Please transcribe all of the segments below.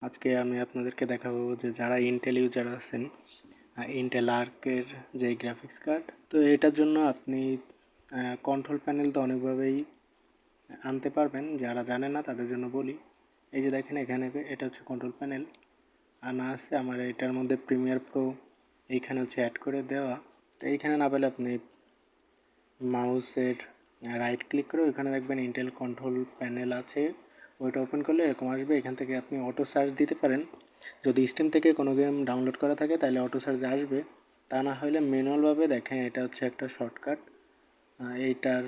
আজকে আমি আপনাদেরকে দেখাবো যে যারা ইন্টেল ইউজার আছেন, ইন্টেল আর্কের যে গ্রাফিক্স কার্ড, তো এটার জন্য আপনি কন্ট্রোল প্যানেল তো অনেকভাবেই আনতে পারবেন। যারা জানে না তাদের জন্য বলি, এই যে দেখেন এখানে এটা হচ্ছে কন্ট্রোল প্যানেল আনা আছে আমার। এটার মধ্যে প্রিমিয়ার প্রো এইখানে হচ্ছে অ্যাড করে দেওয়া। তো এইখানে না পেলে আপনি মাউসের রাইট ক্লিক করে ওইখানে দেখবেন ইন্টেল কন্ট্রোল প্যানেল আছে, ওইটা ওপেন করলে এরকম আসবে। এখান থেকে আপনি অটো সার্চ দিতে পারেন। যদি স্টিম থেকে কোনো গেম ডাউনলোড করা থাকে তাহলে অটো সার্চ আসবে, তা না হলে ম্যানুয়ালভাবে দেখেন। এটা হচ্ছে একটা শর্টকাট। এইটার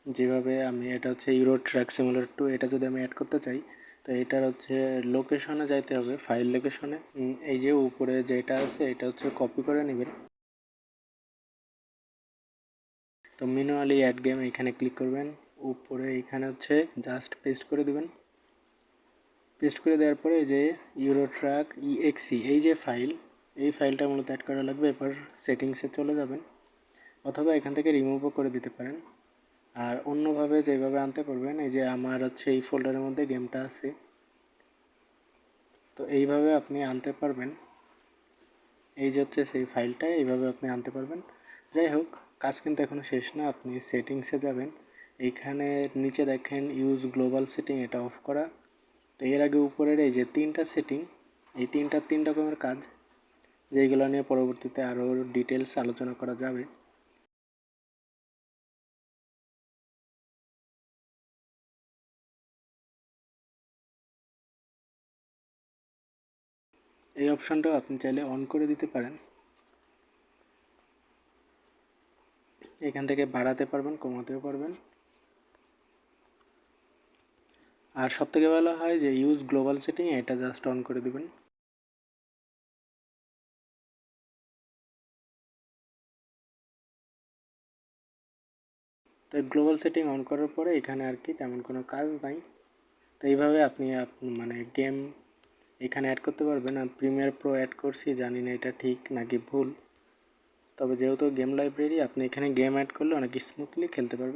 যেভাবে আমি, এটা হচ্ছে ইউরো ট্র্যাক সিমুলেটর 2, এটা যদি আমি অ্যাড করতে চাই তো এটার হচ্ছে লোকেশনে যাইতে হবে, ফাইল লোকেশনে। এই যে উপরে যেটা আছে এটা হচ্ছে কপি করে নেবেন। তো ম্যানুয়ালি অ্যাড গেম এখানে ক্লিক করবেন, উপরে এখানে হচ্ছে জাস্ট পেস্ট করে দেবেন। পেস্ট করে দেওয়ার পরে এই যে ইউরো ট্র্যাক ইএক্সি এই যে ফাইল, এই ফাইলটা মূলত অ্যাড করা লাগবে। এরপর সেটিংসে চলে যাবেন, অথবা এখান থেকে রিমুভও করে দিতে পারেন। আর অন্যভাবে যেভাবে আনতে পারবেন, এই যে আমার হচ্ছে এই ফোল্ডারের মধ্যে গেমটা আছে, তো এইভাবে আপনি আনতে পারবেন। এই যে হচ্ছে সেই ফাইলটা, এইভাবে আপনি আনতে পারবেন। যাই হোক, কাজ কিন্তু এখনও শেষ না। আপনি সেটিংসে যাবেন, এইখানে নিচে দেখেন ইউজ গ্লোবাল সেটিং, এটা অফ করা। তো এর আগে উপরের এই যে তিনটা সেটিং, এই তিন রকমের কাজ, যেইগুলো নিয়ে পরবর্তীতে আরও ডিটেলস আলোচনা করা যাবে। এই অপশানটাও আপনি চাইলে অন করে দিতে পারেন। এখান থেকে বাড়াতে পারবেন, কমাতেও পারবেন। আর সবথেকে ভালো হয় যে ইউজ গ্লোবাল সেটিং, এটা জাস্ট অন করে দিবেন। তো গ্লোবাল সেটিং অন করার পরে এখানে আর কি তেমন কোনো কাজ নাই। তো এইভাবে আপনি মানে গেম এখানে অ্যাড করতে পারবেন। আর প্রিমিয়ার প্রো অ্যাড করছি, জানি না এটা ঠিক নাকি ভুল, তবে যেহেতু গেম লাইব্রেরি, আপনি এখানে গেম অ্যাড করলে অনেক স্মুথলি খেলতে পারবেন।